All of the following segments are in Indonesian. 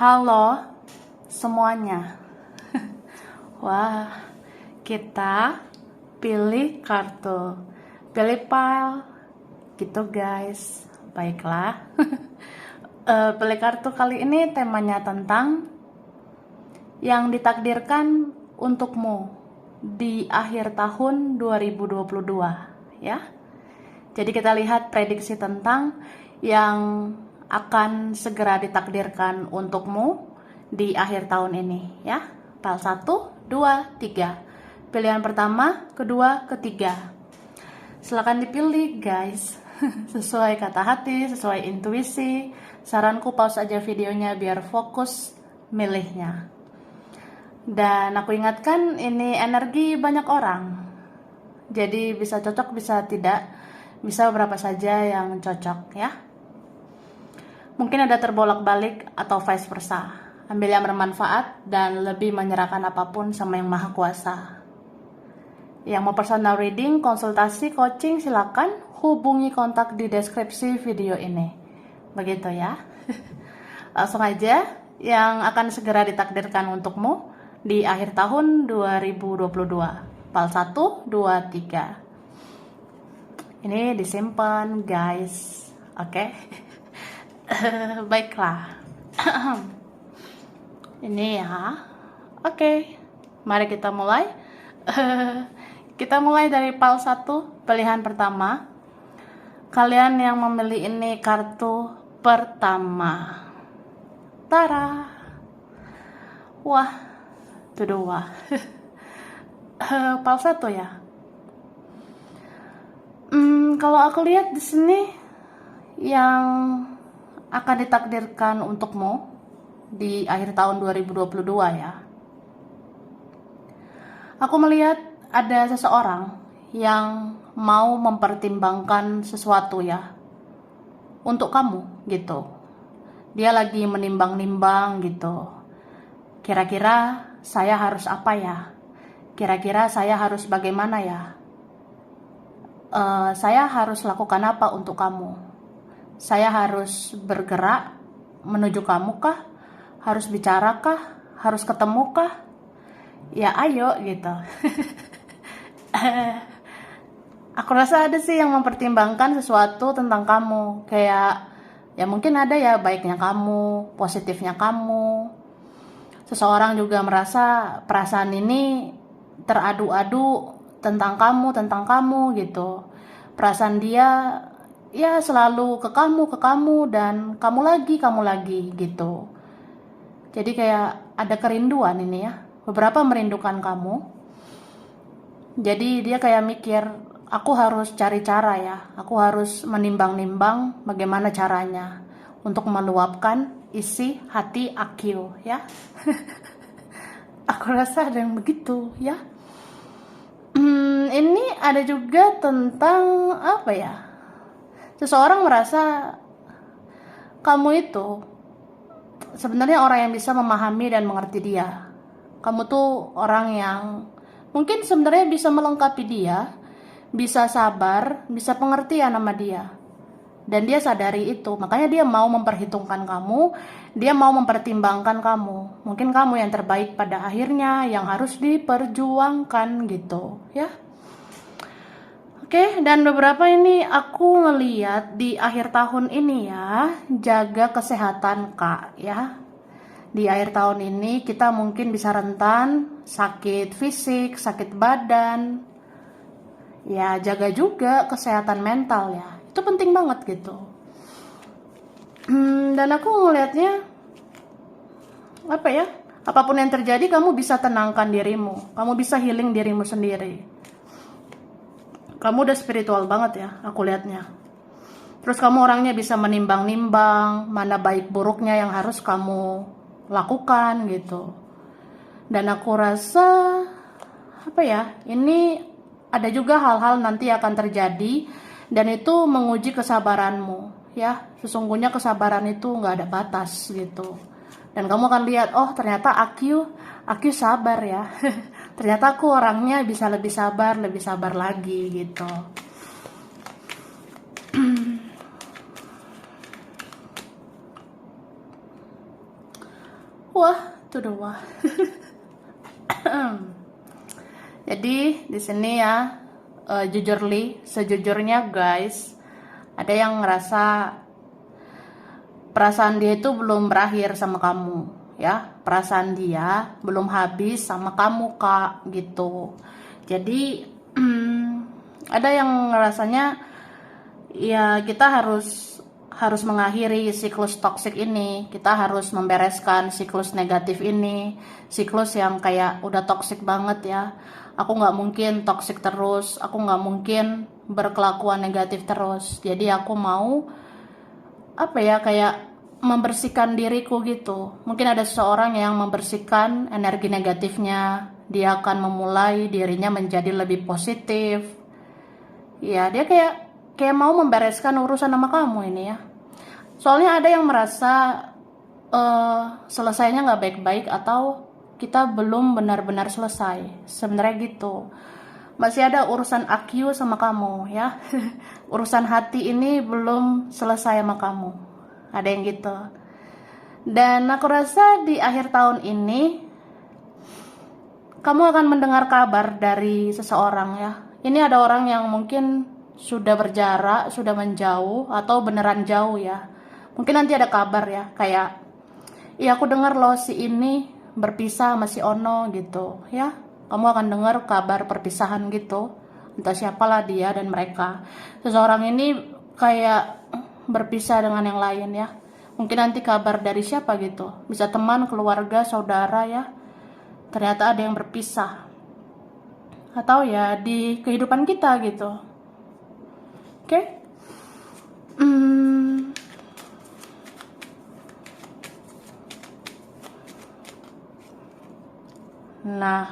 Halo semuanya. Wah, kita pilih kartu, pilih file gitu guys. Baiklah. Pilih kartu kali ini temanya tentang yang ditakdirkan untukmu di akhir tahun 2022 ya. Jadi kita lihat prediksi tentang yang akan segera ditakdirkan untukmu di akhir tahun ini ya. File 1, 2, 3. Pilihan pertama, kedua, ketiga. Silakan dipilih guys. Sesuai kata hati, sesuai intuisi. Saranku pause aja videonya biar fokus milihnya. Dan aku ingatkan ini energi banyak orang. Jadi bisa cocok, bisa tidak. Bisa berapa saja yang cocok ya. Mungkin ada terbolak-balik atau vice versa. Ambil yang bermanfaat dan lebih menyerahkan apapun sama yang maha kuasa. Yang mau personal reading, konsultasi, coaching, silakan hubungi kontak di deskripsi video ini. Begitu ya. Langsung aja yang akan segera ditakdirkan untukmu di akhir tahun 2022. File 1, 2, 3. Ini disimpan guys. Oke. Baiklah. Ini ya. Oke. Mari kita mulai. Kita mulai dari file 1, pilihan pertama. Kalian yang memilih ini kartu pertama. Tara. Wah, itu dua. File 1 ya. Kalau aku lihat di sini yang akan ditakdirkan untukmu di akhir tahun 2022 ya. Aku melihat ada seseorang yang mau mempertimbangkan sesuatu ya untuk kamu gitu. Dia lagi menimbang-nimbang gitu. Kira-kira saya harus apa ya? Kira-kira saya harus bagaimana ya? Saya harus lakukan apa untuk kamu? Saya harus bergerak menuju kamu kah? Harus bicara kah? Harus ketemu kah? Ya ayo gitu. Aku rasa ada sih yang mempertimbangkan sesuatu tentang kamu. Kayak ya mungkin ada ya baiknya kamu, positifnya kamu. Seseorang juga merasa perasaan ini teradu-adu tentang kamu gitu. Perasaan dia ya selalu ke kamu dan kamu lagi gitu. Jadi kayak ada kerinduan ini ya. Beberapa merindukan kamu. Jadi dia kayak mikir, aku harus cari cara ya. Aku harus menimbang-nimbang bagaimana caranya untuk meluapkan isi hati aku ya. Aku rasa ada yang begitu ya. Ini ada juga tentang apa ya? Seseorang merasa kamu itu sebenarnya orang yang bisa memahami dan mengerti dia. Kamu tuh orang yang mungkin sebenarnya bisa melengkapi dia, bisa sabar, bisa pengertian sama dia. Dan dia sadari itu, makanya dia mau memperhitungkan kamu, dia mau mempertimbangkan kamu. Mungkin kamu yang terbaik pada akhirnya, yang harus diperjuangkan gitu ya. Oke, dan beberapa ini aku ngeliat di akhir tahun ini ya, jaga kesehatan Kak ya. Di akhir tahun ini kita mungkin bisa rentan sakit fisik, sakit badan. Ya, jaga juga kesehatan mental ya. Itu penting banget gitu. Dan aku ngelihatnya apa ya? Apapun yang terjadi kamu bisa tenangkan dirimu. Kamu bisa healing dirimu sendiri. Kamu udah spiritual banget ya, aku lihatnya. Terus kamu orangnya bisa menimbang-nimbang mana baik buruknya yang harus kamu lakukan gitu. Dan aku rasa apa ya, ini ada juga hal-hal nanti akan terjadi dan itu menguji kesabaranmu ya. Sesungguhnya kesabaran itu nggak ada batas gitu. Dan kamu akan lihat, oh ternyata aku sabar ya. Ternyata aku orangnya bisa lebih sabar lagi gitu. Wah, tuh the wah. Jadi di sini ya, sejujurnya guys, ada yang ngerasa perasaan dia itu belum berakhir sama kamu, ya. Perasaan dia belum habis sama kamu, Kak, gitu. Jadi ada yang ngerasanya ya kita harus mengakhiri siklus toksik ini. Kita harus membereskan siklus negatif ini, siklus yang kayak udah toksik banget ya. Aku nggak mungkin toksik terus, aku nggak mungkin berkelakuan negatif terus. Jadi aku mau apa ya, kayak membersihkan diriku gitu. Mungkin ada seseorang yang membersihkan energi negatifnya. Dia akan memulai dirinya menjadi lebih positif. Ya, dia kayak mau membereskan urusan sama kamu ini ya. Soalnya ada yang merasa selesainya nggak baik-baik atau kita belum benar-benar selesai. Sebenarnya gitu. Masih ada urusan AQ sama kamu ya. Urusan hati ini belum selesai sama kamu. Ada yang gitu. Dan aku rasa di akhir tahun ini kamu akan mendengar kabar dari seseorang ya. Ini ada orang yang mungkin sudah berjarak, sudah menjauh, atau beneran jauh ya. Mungkin nanti ada kabar ya, kayak, iya aku dengar loh si ini berpisah sama si Ono gitu ya. Kamu akan dengar kabar perpisahan gitu. Entah siapalah dia dan mereka. Seseorang ini kayak berpisah dengan yang lain ya. Mungkin nanti kabar dari siapa gitu. Bisa teman, keluarga, saudara ya. Ternyata ada yang berpisah. Atau ya di kehidupan kita gitu. Oke? Nah,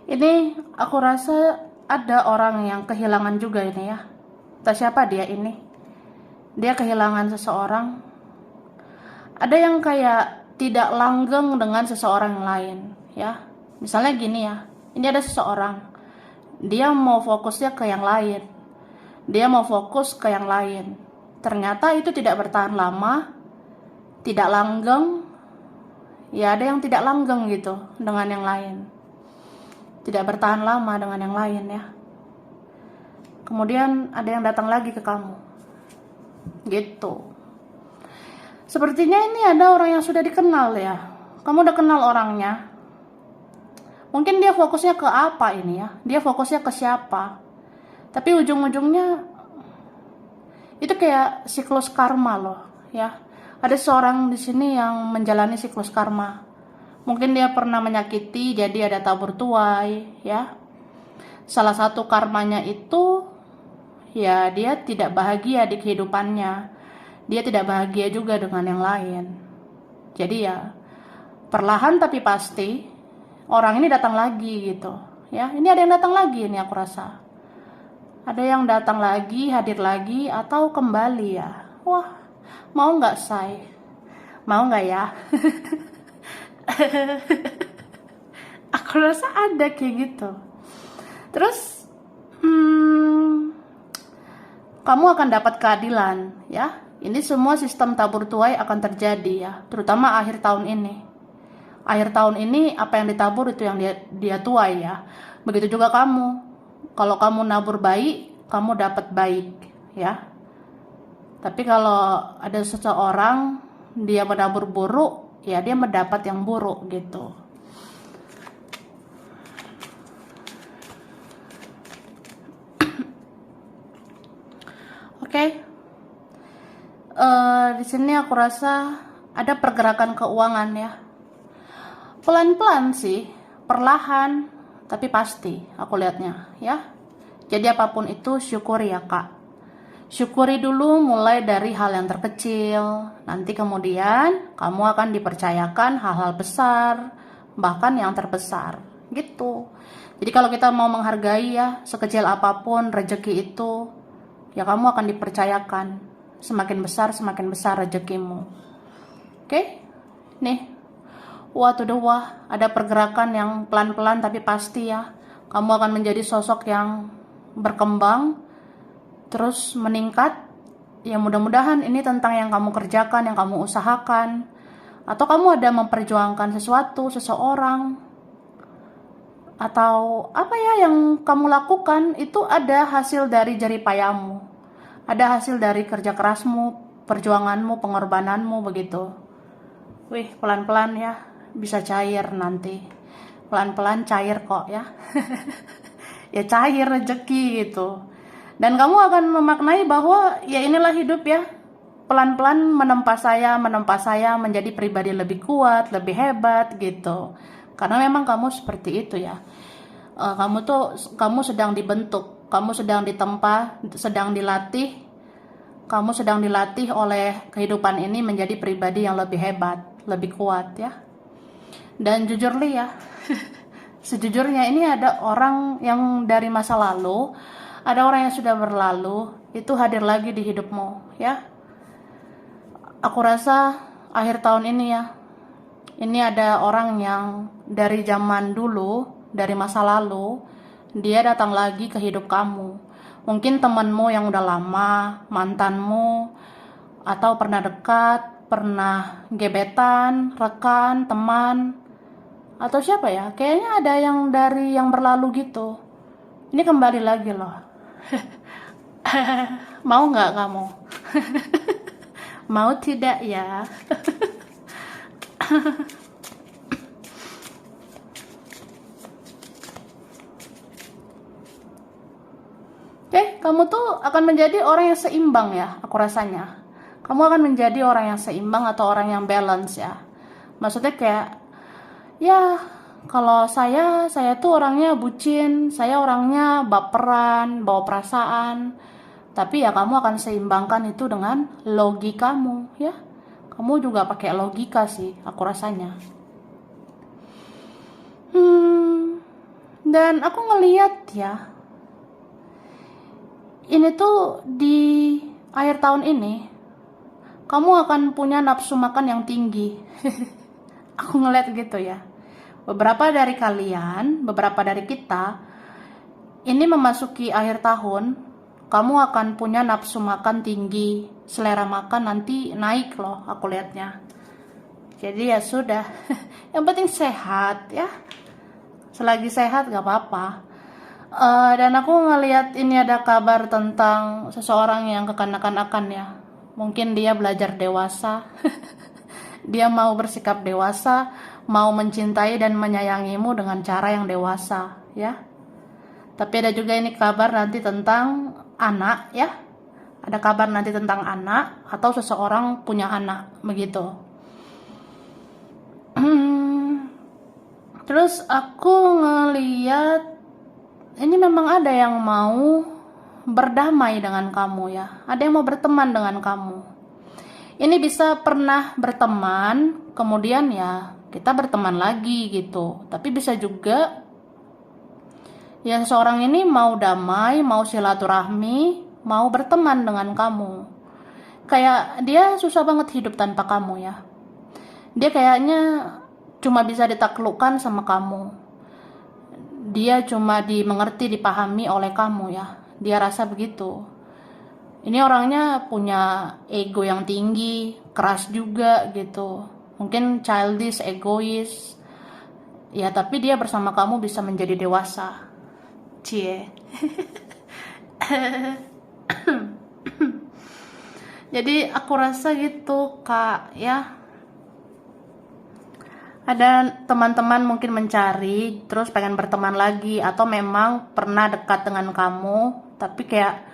ini aku rasa ada orang yang kehilangan juga ini ya. Entah siapa dia ini. Dia kehilangan seseorang. Ada yang kayak tidak langgeng dengan seseorang yang lain ya. Misalnya gini ya. Ini ada seseorang. Dia mau fokusnya ke yang lain. Dia mau fokus ke yang lain. Ternyata itu tidak bertahan lama. Tidak langgeng. Ya ada yang tidak langgeng gitu dengan yang lain. Tidak bertahan lama dengan yang lain ya. Kemudian ada yang datang lagi ke kamu. Gitu. Sepertinya ini ada orang yang sudah dikenal ya. Kamu udah kenal orangnya. Mungkin dia fokusnya ke apa ini ya? Dia fokusnya ke siapa? Tapi ujung-ujungnya itu kayak siklus karma loh ya. Ada seorang di sini yang menjalani siklus karma. Mungkin dia pernah menyakiti, jadi ada tabur tuai ya. Salah satu karmanya itu ya dia tidak bahagia di kehidupannya. Dia tidak bahagia juga dengan yang lain. Jadi ya perlahan tapi pasti orang ini datang lagi gitu ya. Ini ada yang datang lagi ini aku rasa. Ada yang datang lagi, hadir lagi, atau kembali ya. Wah, mau nggak say? Mau nggak ya? Aku rasa ada kayak gitu. Terus kamu akan dapat keadilan ya. Ini semua sistem tabur tuai akan terjadi ya, terutama akhir tahun ini. Akhir tahun ini apa yang ditabur itu yang dia tuai ya. Begitu juga kamu. Kalau kamu nabur baik, kamu dapat baik ya. Tapi kalau ada seseorang dia menabur buruk, ya dia mendapat yang buruk gitu. Oke. Di sini aku rasa ada pergerakan keuangan ya. Pelan-pelan sih, perlahan, tapi pasti aku lihatnya ya. Jadi apapun itu syukuri ya kak. Syukuri dulu mulai dari hal yang terkecil. Nanti kemudian kamu akan dipercayakan hal-hal besar, bahkan yang terbesar gitu. Jadi kalau kita mau menghargai ya, sekecil apapun rezeki itu, ya kamu akan dipercayakan. Semakin besar rezekimu. Oke? Nih. Wah tuh wah, ada pergerakan yang pelan-pelan tapi pasti ya. Kamu akan menjadi sosok yang berkembang, terus meningkat. Ya mudah-mudahan ini tentang yang kamu kerjakan, yang kamu usahakan. Atau kamu ada memperjuangkan sesuatu, seseorang, atau apa ya yang kamu lakukan itu ada hasil dari jerih payahmu, ada hasil dari kerja kerasmu, perjuanganmu, pengorbananmu begitu. Wih, pelan-pelan ya, bisa cair nanti. Pelan-pelan cair kok ya. Ya cair rezeki gitu. Dan kamu akan memaknai bahwa ya inilah hidup ya. Pelan-pelan menempa saya menjadi pribadi lebih kuat, lebih hebat gitu. Karena memang kamu seperti itu ya. Kamu sedang dibentuk, kamu sedang ditempa, sedang dilatih. Kamu sedang dilatih oleh kehidupan ini menjadi pribadi yang lebih hebat, lebih kuat ya. Dan jujur li ya, sejujurnya ini ada orang yang dari masa lalu, ada orang yang sudah berlalu, itu hadir lagi di hidupmu ya. Aku rasa akhir tahun ini ya, ini ada orang yang dari zaman dulu, dari masa lalu, dia datang lagi ke hidup kamu. Mungkin temanmu yang udah lama, mantanmu, atau pernah dekat, pernah gebetan, rekan, teman, atau siapa ya? Kayaknya ada yang dari yang berlalu gitu. Ini kembali lagi loh. Mau nggak kamu? Mau tidak ya? Oke, kamu tuh akan menjadi orang yang seimbang ya, aku rasanya. Kamu akan menjadi orang yang seimbang atau orang yang balance ya. Maksudnya kayak, ya kalau saya tuh orangnya bucin, saya orangnya baperan, bawa perasaan. Tapi ya kamu akan seimbangkan itu dengan logikamu ya. Kamu juga pakai logika sih, aku rasanya. Dan aku ngeliat ya, ini tuh di akhir tahun ini, kamu akan punya nafsu makan yang tinggi. Aku ngeliat gitu ya. Beberapa dari kalian, beberapa dari kita, ini memasuki akhir tahun, kamu akan punya nafsu makan tinggi, selera makan nanti naik loh, aku lihatnya. Jadi ya sudah, yang penting sehat ya. Selagi sehat gak apa-apa. Dan aku ngelihat ini ada kabar tentang seseorang yang kekanak-kanakan ya. Mungkin dia belajar dewasa. Dia mau bersikap dewasa, mau mencintai dan menyayangimu dengan cara yang dewasa ya. Tapi ada juga ini kabar nanti tentang anak ya. Ada kabar nanti tentang anak atau seseorang punya anak begitu. Terus aku ngeliat ini memang ada yang mau berdamai dengan kamu ya. Ada yang mau berteman dengan kamu. Ini bisa pernah berteman, kemudian ya kita berteman lagi gitu. Tapi bisa juga ya seorang ini mau damai, mau silaturahmi, mau berteman dengan kamu. Kayak dia susah banget hidup tanpa kamu ya. Dia kayaknya cuma bisa ditaklukkan sama kamu. Dia cuma dimengerti, dipahami oleh kamu ya. Dia rasa begitu. Ini orangnya punya ego yang tinggi, keras juga gitu. Mungkin childish, egois. Ya tapi dia bersama kamu bisa menjadi dewasa. Cie. Jadi aku rasa gitu Kak ya. Ada teman-teman mungkin mencari terus pengen berteman lagi, atau memang pernah dekat dengan kamu tapi kayak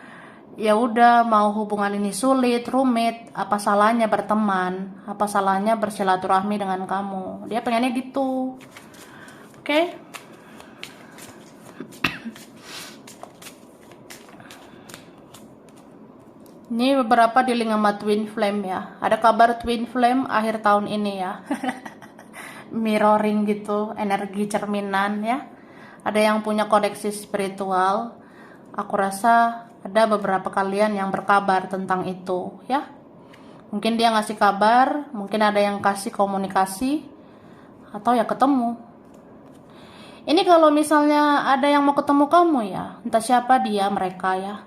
ya udah mau hubungan ini sulit, rumit, apa salahnya berteman, apa salahnya bersilaturahmi dengan kamu. Dia pengennya gitu. Oke? Ini beberapa dealing sama twin flame ya. Ada kabar twin flame akhir tahun ini ya. Mirroring gitu, energi cerminan ya. Ada yang punya koneksi spiritual. Aku rasa ada beberapa kalian yang berkabar tentang itu ya. Mungkin dia ngasih kabar, mungkin ada yang kasih komunikasi, atau ya ketemu. Ini kalau misalnya ada yang mau ketemu kamu ya, entah siapa dia, mereka ya.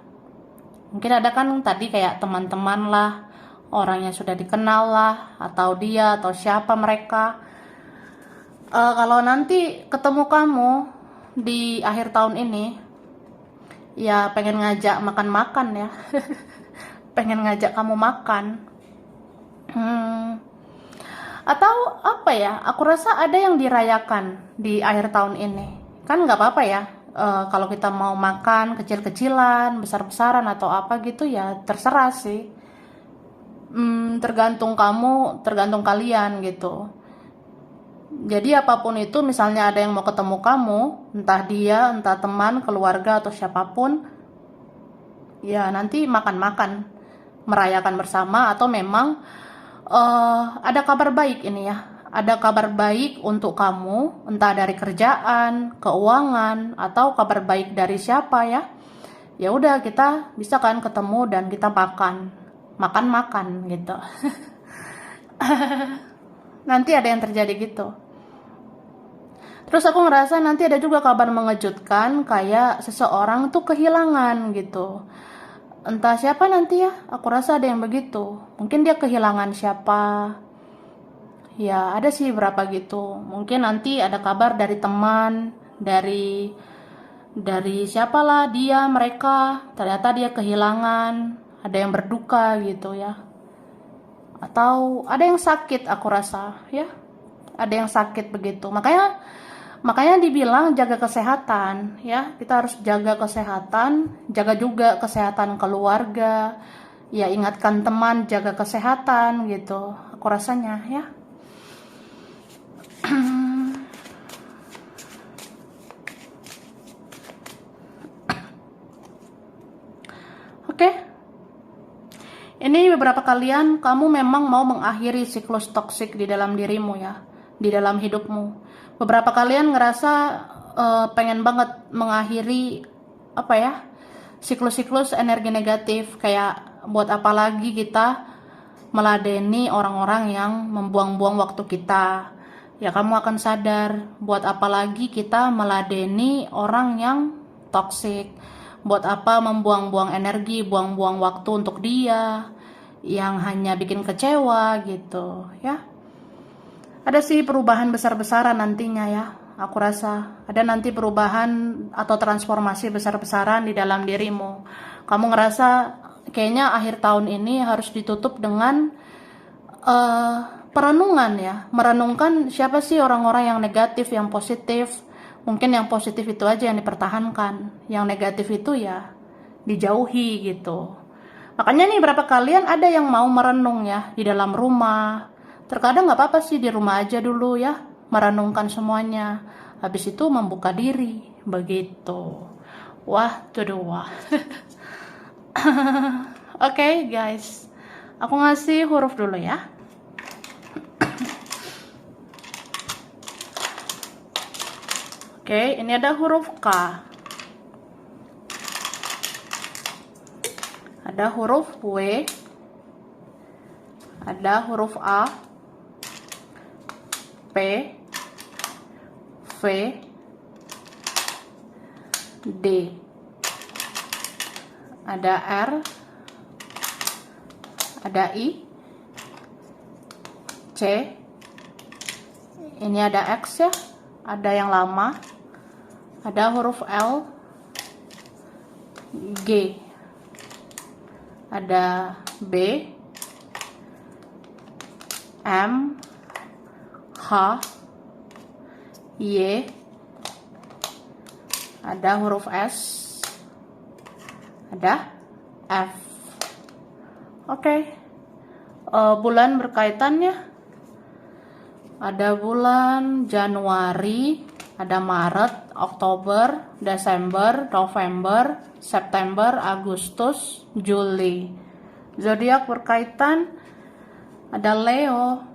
Mungkin ada kan tadi kayak teman-teman lah, orangnya sudah dikenal lah, atau dia atau siapa mereka. Kalau nanti ketemu kamu di akhir tahun ini, ya pengen ngajak makan-makan ya. Pengen ngajak kamu makan. Atau apa ya, aku rasa ada yang dirayakan di akhir tahun ini. Kan nggak apa-apa ya, kalau kita mau makan kecil-kecilan, besar-besaran atau apa gitu ya terserah sih. Tergantung kamu, tergantung kalian gitu. Jadi apapun itu, misalnya ada yang mau ketemu kamu, entah dia, entah teman, keluarga atau siapapun, ya nanti makan-makan, merayakan bersama, atau memang ada kabar baik ini ya. Ada kabar baik untuk kamu, entah dari kerjaan, keuangan, atau kabar baik dari siapa ya. Ya udah, kita bisa kan ketemu dan kita makan gitu. Nanti ada yang terjadi gitu. Terus aku ngerasa nanti ada juga kabar mengejutkan, kayak seseorang tuh kehilangan gitu. Entah siapa nanti ya, aku rasa ada yang begitu. Mungkin dia kehilangan siapa. Ya ada sih berapa gitu. Mungkin nanti ada kabar dari teman, dari siapalah dia, mereka. Ternyata dia kehilangan, ada yang berduka gitu ya. Atau ada yang sakit, aku rasa ya. Ada yang sakit begitu. Makanya dibilang jaga kesehatan ya. Kita harus jaga kesehatan, jaga juga kesehatan keluarga. Ya ingatkan teman jaga kesehatan gitu. Aku rasanya ya. Oke. Ini beberapa kalian kamu memang mau mengakhiri siklus toksik di dalam dirimu ya, di dalam hidupmu. Beberapa kalian ngerasa pengen banget mengakhiri apa ya, siklus-siklus energi negatif, kayak buat apa lagi kita meladeni orang-orang yang membuang-buang waktu kita. Ya kamu akan sadar, buat apa lagi kita meladeni orang yang toksik. Buat apa membuang-buang energi, buang-buang waktu untuk dia yang hanya bikin kecewa gitu ya. Ada sih perubahan besar-besaran nantinya ya. Aku rasa ada nanti perubahan atau transformasi besar-besaran di dalam dirimu. Kamu ngerasa kayaknya akhir tahun ini harus ditutup dengan perenungan ya. Merenungkan siapa sih orang-orang yang negatif, yang positif. Mungkin yang positif itu aja yang dipertahankan, yang negatif itu ya dijauhi gitu. Makanya nih berapa kalian ada yang mau merenung ya di dalam rumah. Terkadang nggak apa-apa sih di rumah aja dulu ya, merenungkan semuanya. Habis itu membuka diri begitu. Wah, tuh wah. Oke, guys, aku ngasih huruf dulu ya. Oke, ini ada huruf K. Ada huruf W. Ada huruf A. P. V. D. Ada R. Ada I. C. Ini ada X ya. Ada yang lama. Ada huruf L. G. Ada B. M. H. Y. Ada huruf S. Ada F. Oke. Bulan berkaitannya. Ada bulan Januari, ada Maret, Oktober, Desember, November, September, Agustus, Juli. Zodiak berkaitan ada Leo,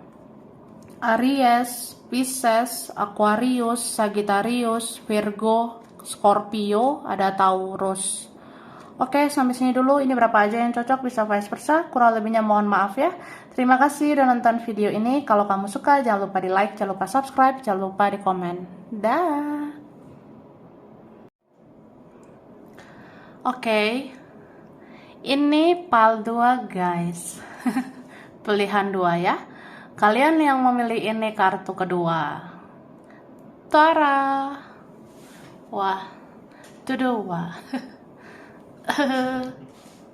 Aries, Pisces, Aquarius, Sagittarius, Virgo, Scorpio, ada Taurus. Oke, sampai sini dulu. Ini berapa aja yang cocok, bisa vice versa. Kurang lebihnya mohon maaf ya. Terima kasih udah nonton video ini. Kalau kamu suka, jangan lupa di like, jangan lupa subscribe, jangan lupa di komen. Dah. Oke. Ini PAL 2 guys. pilihan 2 ya. Kalian yang memilih ini kartu kedua. Tara. Wah, itu 2.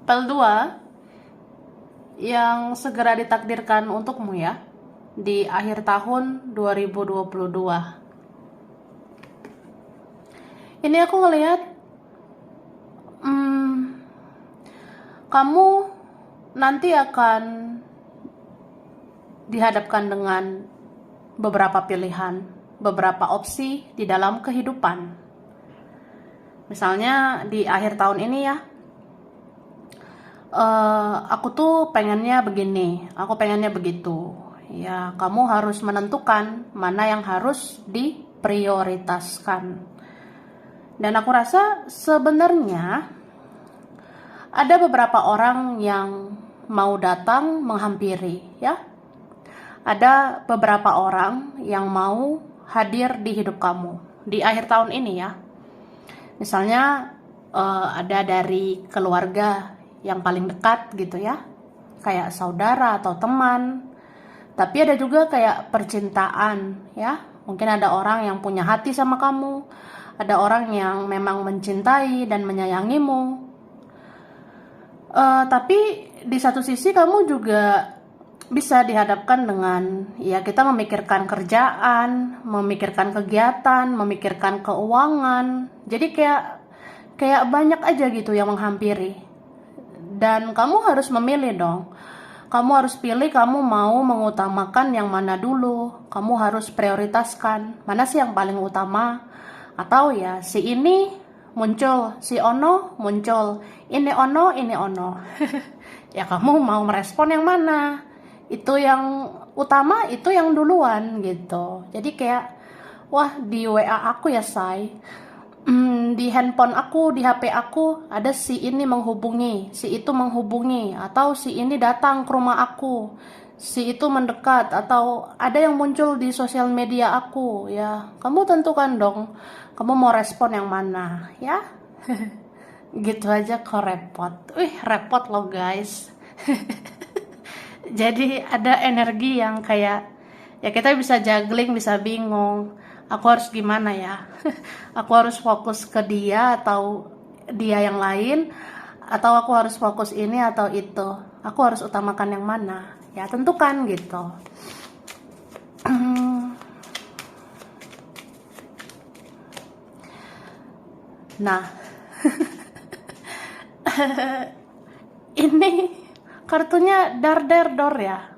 Pel 2 yang segera ditakdirkan untukmu ya di akhir tahun 2022. Ini aku ngelihat kamu nanti akan dihadapkan dengan beberapa pilihan, beberapa opsi di dalam kehidupan. Misalnya di akhir tahun ini ya, aku tuh pengennya begini, aku pengennya begitu. Ya, kamu harus menentukan mana yang harus diprioritaskan. Dan aku rasa sebenarnya ada beberapa orang yang mau datang menghampiri, ya. Ada beberapa orang yang mau hadir di hidup kamu di akhir tahun ini ya. Misalnya ada dari keluarga yang paling dekat gitu ya, kayak saudara atau teman. Tapi ada juga kayak percintaan ya. Mungkin ada orang yang punya hati sama kamu, ada orang yang memang mencintai dan menyayangimu. Tapi di satu sisi kamu juga bisa dihadapkan dengan ya kita memikirkan kerjaan, memikirkan kegiatan, memikirkan keuangan. Jadi kayak banyak aja gitu yang menghampiri. Dan kamu harus memilih dong. Kamu harus pilih kamu mau mengutamakan yang mana dulu. Kamu harus prioritaskan mana sih yang paling utama. Atau ya si ini muncul, si ono muncul, ini ono. Ya kamu mau merespon yang mana? Itu yang utama, itu yang duluan gitu. Jadi kayak wah di WA aku ya say, di handphone aku, di HP aku ada si ini menghubungi, si itu menghubungi, atau si ini datang ke rumah aku, si itu mendekat, atau ada yang muncul di sosial media aku. Ya kamu tentukan dong, kamu mau respon yang mana ya. Gitu aja kok repot. Repot loh guys. Jadi ada energi yang kayak ya kita bisa juggling, bisa bingung. Aku harus gimana ya? Aku harus fokus ke dia atau dia yang lain, atau aku harus fokus ini atau itu. Aku harus utamakan yang mana? Ya tentukan gitu. Nah, ini kartunya dar ya.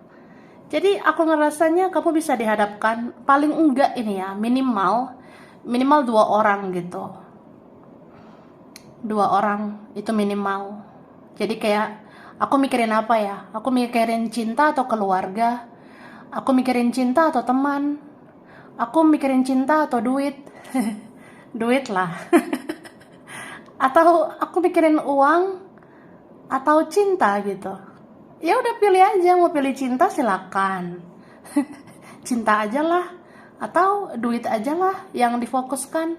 Jadi aku ngerasanya kamu bisa dihadapkan paling enggak ini ya, minimal 2 orang gitu. 2 orang itu minimal. Jadi kayak aku mikirin apa ya? Aku mikirin cinta atau keluarga? Aku mikirin cinta atau teman? Aku mikirin cinta atau duit? Duit lah. Atau aku mikirin uang atau cinta gitu. Ya udah pilih aja, mau pilih cinta silakan. Cinta aja lah atau duit aja lah yang difokuskan.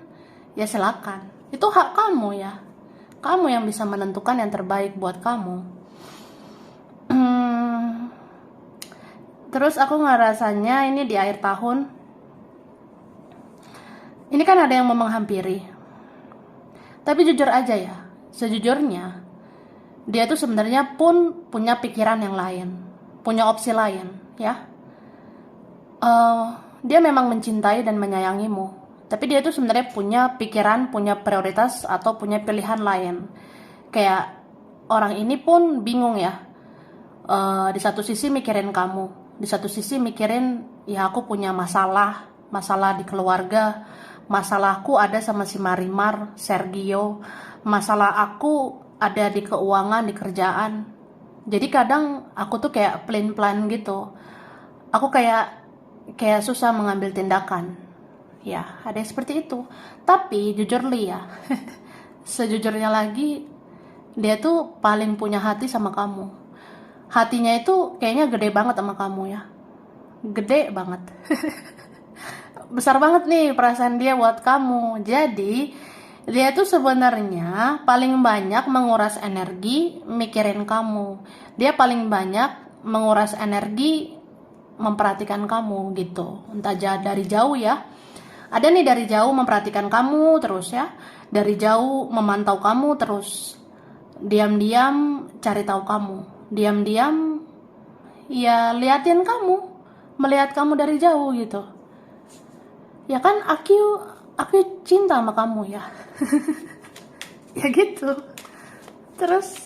Ya silakan. Itu hak kamu ya. Kamu yang bisa menentukan yang terbaik buat kamu. Terus aku ngerasanya ini di akhir tahun ini kan ada yang mau menghampiri. Tapi jujur aja ya, sejujurnya dia tuh sebenarnya pun punya pikiran yang lain, punya opsi lain, ya. Dia memang mencintai dan menyayangimu, tapi dia tuh sebenarnya punya pikiran, punya prioritas atau punya pilihan lain. Kayak orang ini pun bingung ya. Di satu sisi mikirin kamu, di satu sisi mikirin ya aku punya masalah di keluarga, masalahku ada sama si Marimar, Sergio, masalah aku ada di keuangan, di kerjaan. Jadi kadang aku tuh kayak plan gitu. Aku kayak susah mengambil tindakan. Ya, ada yang seperti itu. Tapi jujur Li ya, sejujurnya lagi dia tuh paling punya hati sama kamu. Hatinya itu kayaknya gede banget sama kamu ya. Gede banget. Besar banget nih perasaan dia buat kamu. Jadi dia tuh sebenarnya paling banyak menguras energi mikirin kamu. Dia paling banyak menguras energi memperhatikan kamu gitu. Entah dari jauh ya. Ada nih dari jauh memperhatikan kamu terus ya. Dari jauh memantau kamu terus. Diam-diam cari tahu kamu. Diam-diam ya liatin kamu. Melihat kamu dari jauh gitu. Ya kan aku cinta sama kamu ya. Ya gitu. Terus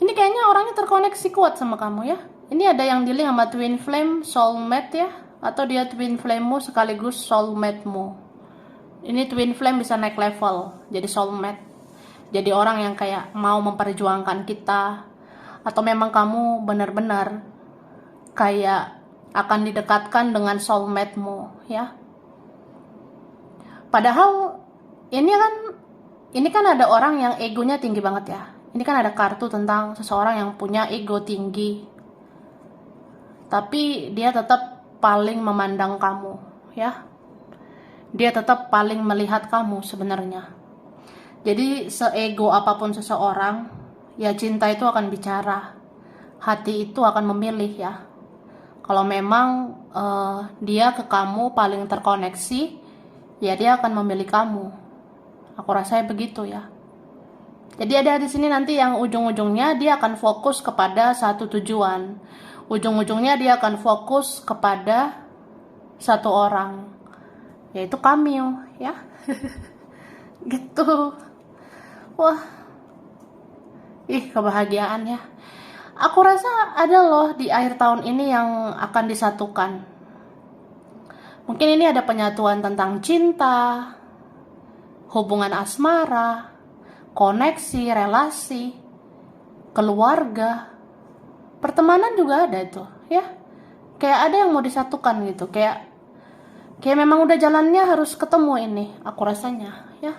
ini kayaknya orangnya terkoneksi kuat sama kamu ya. Ini ada yang dealing sama twin flame, soulmate ya. Atau dia twin flame-mu sekaligus soulmate-mu. Ini twin flame bisa naik level, jadi soulmate. Jadi orang yang kayak mau memperjuangkan kita. Atau memang kamu benar-benar kayak akan didekatkan dengan soulmate-mu ya. Padahal ini kan ada orang yang egonya tinggi banget ya. Ini kan ada kartu tentang seseorang yang punya ego tinggi. Tapi dia tetap paling memandang kamu, ya. Dia tetap paling melihat kamu sebenarnya. Jadi seego apapun seseorang, ya cinta itu akan bicara. Hati itu akan memilih ya. Kalau memang dia ke kamu paling terkoneksi, ya dia akan memilih kamu. Aku rasanya begitu ya. Jadi ada di sini nanti yang ujung-ujungnya dia akan fokus kepada satu tujuan. Ujung-ujungnya dia akan fokus kepada satu orang, yaitu Kamil, ya. Gitu. Wah. Kebahagiaan ya. Aku rasa ada loh di akhir tahun ini yang akan disatukan. Mungkin ini ada penyatuan tentang cinta, hubungan asmara, koneksi, relasi, keluarga, pertemanan juga ada itu, ya. Kayak ada yang mau disatukan gitu, kayak memang udah jalannya harus ketemu ini, aku rasanya, ya.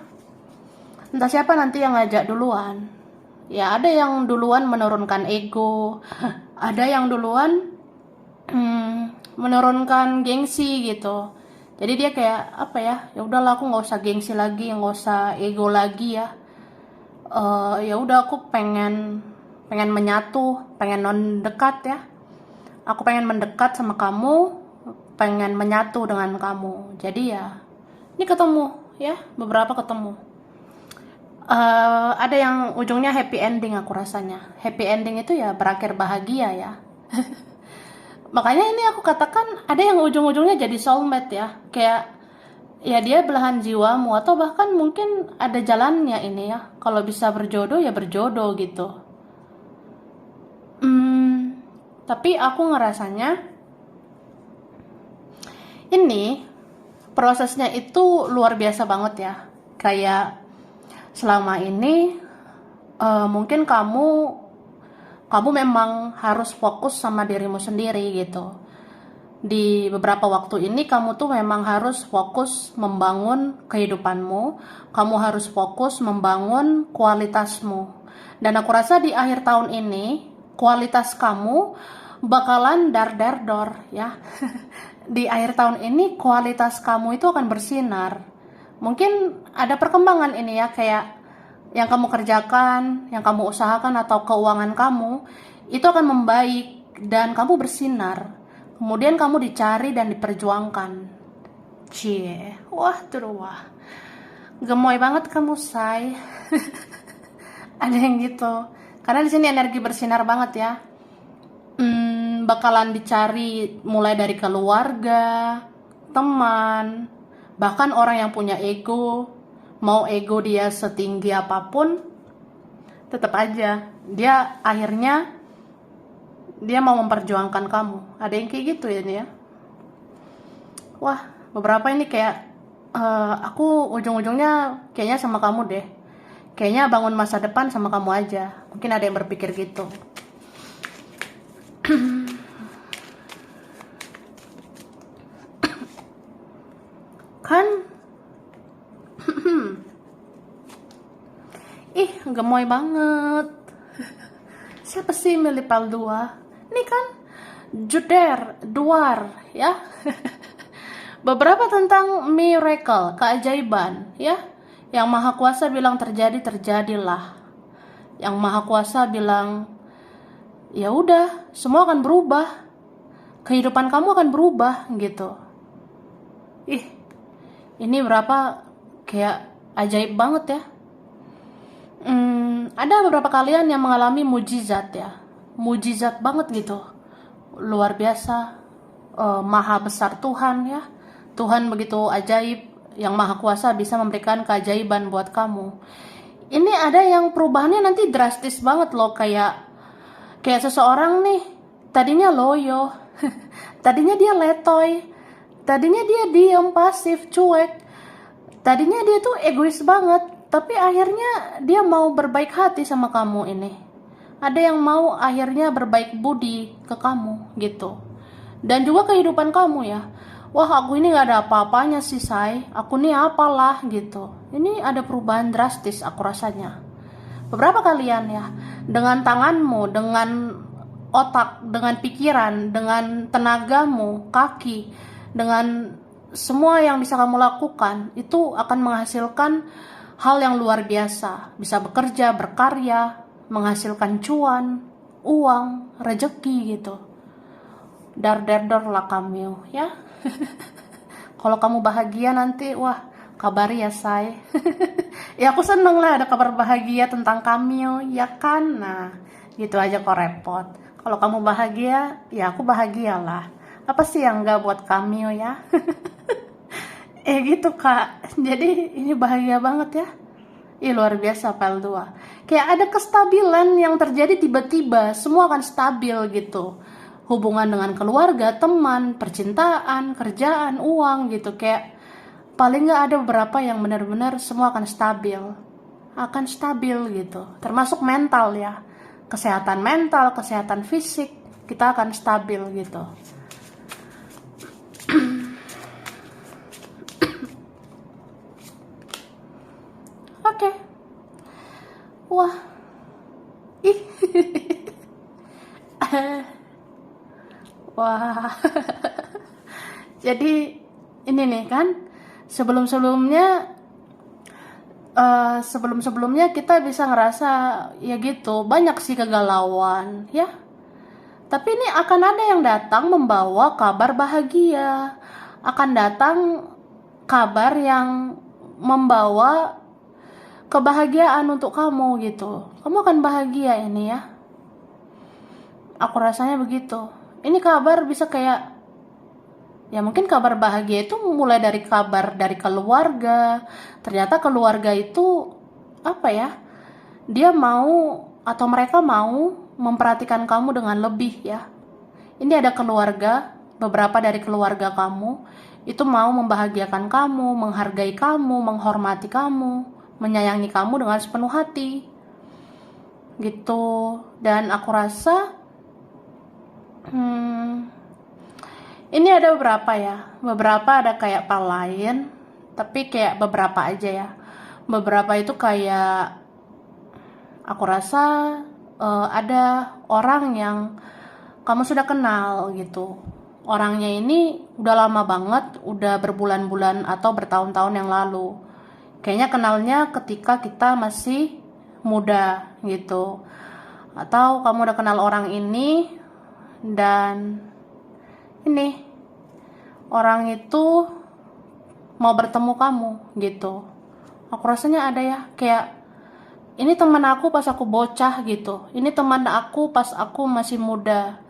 Entah siapa nanti yang ngajak duluan. Ya ada yang duluan menurunkan ego, ada yang duluan menurunkan gengsi gitu. Jadi dia kayak apa ya? Ya udahlah aku nggak usah gengsi lagi, nggak usah ego lagi ya. Ya udah aku pengen menyatu, pengen non-dekat ya. Aku pengen mendekat sama kamu, pengen menyatu dengan kamu. Jadi ya, ini ketemu ya, beberapa ketemu. Ada yang ujungnya happy ending aku rasanya. Happy ending itu ya berakhir bahagia ya. Makanya ini aku katakan ada yang ujung-ujungnya jadi soulmate ya. Kayak ya dia belahan jiwamu atau bahkan mungkin ada jalannya ini ya. Kalau bisa berjodoh ya berjodoh gitu. Tapi aku ngerasanya ini prosesnya itu luar biasa banget ya. Kayak selama ini mungkin kamu memang harus fokus sama dirimu sendiri gitu. Di beberapa waktu ini kamu tuh memang harus fokus membangun kehidupanmu, kamu harus fokus membangun kualitasmu. Dan aku rasa di akhir tahun ini kualitas kamu bakalan dar-dar-dor ya. Di akhir tahun ini kualitas kamu itu akan bersinar. Mungkin ada perkembangan ini ya, kayak yang kamu kerjakan, yang kamu usahakan atau keuangan kamu itu akan membaik dan kamu bersinar. Kemudian kamu dicari dan diperjuangkan. Cie, wah gemoy banget kamu, say. Ada yang gitu. Karena di sini energi bersinar banget ya. Bakalan dicari mulai dari keluarga, teman, bahkan orang yang punya ego. Mau ego dia setinggi apapun, tetap aja dia akhirnya dia mau memperjuangkan kamu. Ada yang kayak gitu ya nih ya. Wah, beberapa ini kayak aku ujung-ujungnya kayaknya sama kamu deh. Kayaknya bangun masa depan sama kamu aja. Mungkin ada yang berpikir gitu. Kan gemoy banget. Siapa sih milih pal 2? Ini kan Juder, Duar ya. Beberapa tentang miracle, keajaiban ya. Yang Maha Kuasa bilang terjadi, terjadilah. Yang Maha Kuasa bilang, ya udah, semua akan berubah. Kehidupan kamu akan berubah gitu. Ih, ini berapa kayak ajaib banget ya. Ada beberapa kalian yang mengalami mujizat ya. Mujizat banget gitu. Luar biasa. Maha besar Tuhan ya. Tuhan begitu ajaib. Yang Maha Kuasa bisa memberikan keajaiban buat kamu. Ini ada yang perubahannya nanti drastis banget loh. Kayak seseorang nih, tadinya loyo, tadinya dia letoy, tadinya dia diem, pasif, cuek, tadinya dia tuh egois banget, tapi akhirnya dia mau berbaik hati sama kamu ini. Ada yang mau akhirnya berbaik budi ke kamu gitu. Dan juga kehidupan kamu ya. Wah, aku ini gak ada apa-apanya sih, say. Aku nih apalah gitu. Ini ada perubahan drastis aku rasanya. Beberapa kalian ya, dengan tanganmu, dengan otak, dengan pikiran, dengan tenagamu, kaki, dengan semua yang bisa kamu lakukan, itu akan menghasilkan hal yang luar biasa. Bisa bekerja, berkarya, menghasilkan cuan, uang, rezeki gitu. Dar lah kamu ya. Kalau kamu bahagia nanti, wah, kabari ya, say. Ya aku seneng lah ada kabar bahagia tentang kamu, ya kan? Nah, gitu aja kok repot. Kalau kamu bahagia, ya aku bahagialah. Apa sih yang enggak buat kamu ya? Gitu kak. Jadi ini bahagia banget ya. Luar biasa PL2. Kayak ada kestabilan yang terjadi tiba-tiba. Semua akan stabil gitu. Hubungan dengan keluarga, teman, percintaan, kerjaan, uang gitu. Kayak paling nggak ada beberapa yang benar-benar semua akan stabil gitu, termasuk mental ya, kesehatan mental, kesehatan fisik, kita akan stabil gitu. Oke. Wah, ih. Wah. Jadi ini nih kan, sebelum-sebelumnya kita bisa ngerasa ya gitu, banyak sih kegalauan ya. Tapi ini akan ada yang datang membawa kabar bahagia. Akan datang kabar yang membawa kebahagiaan untuk kamu gitu. Kamu akan bahagia ini ya. Aku rasanya begitu. Ini kabar bisa kayak, ya mungkin kabar bahagia itu mulai dari kabar dari keluarga. Ternyata keluarga itu apa ya, dia mau atau mereka mau memperhatikan kamu dengan lebih ya. Ini ada keluarga, beberapa dari keluarga kamu itu mau membahagiakan kamu, menghargai kamu, menghormati kamu, menyayangi kamu dengan sepenuh hati gitu. Dan aku rasa ini ada beberapa ada kayak PL lain, tapi kayak beberapa aja ya. Beberapa itu kayak aku rasa ada orang yang kamu sudah kenal gitu. Orangnya ini udah lama banget, udah berbulan-bulan atau bertahun-tahun yang lalu. Kayaknya kenalnya ketika kita masih muda gitu. Atau kamu udah kenal orang ini dan ini orang itu mau bertemu kamu gitu. Aku rasanya ada ya, kayak ini teman aku pas aku bocah gitu, ini teman aku pas aku masih muda,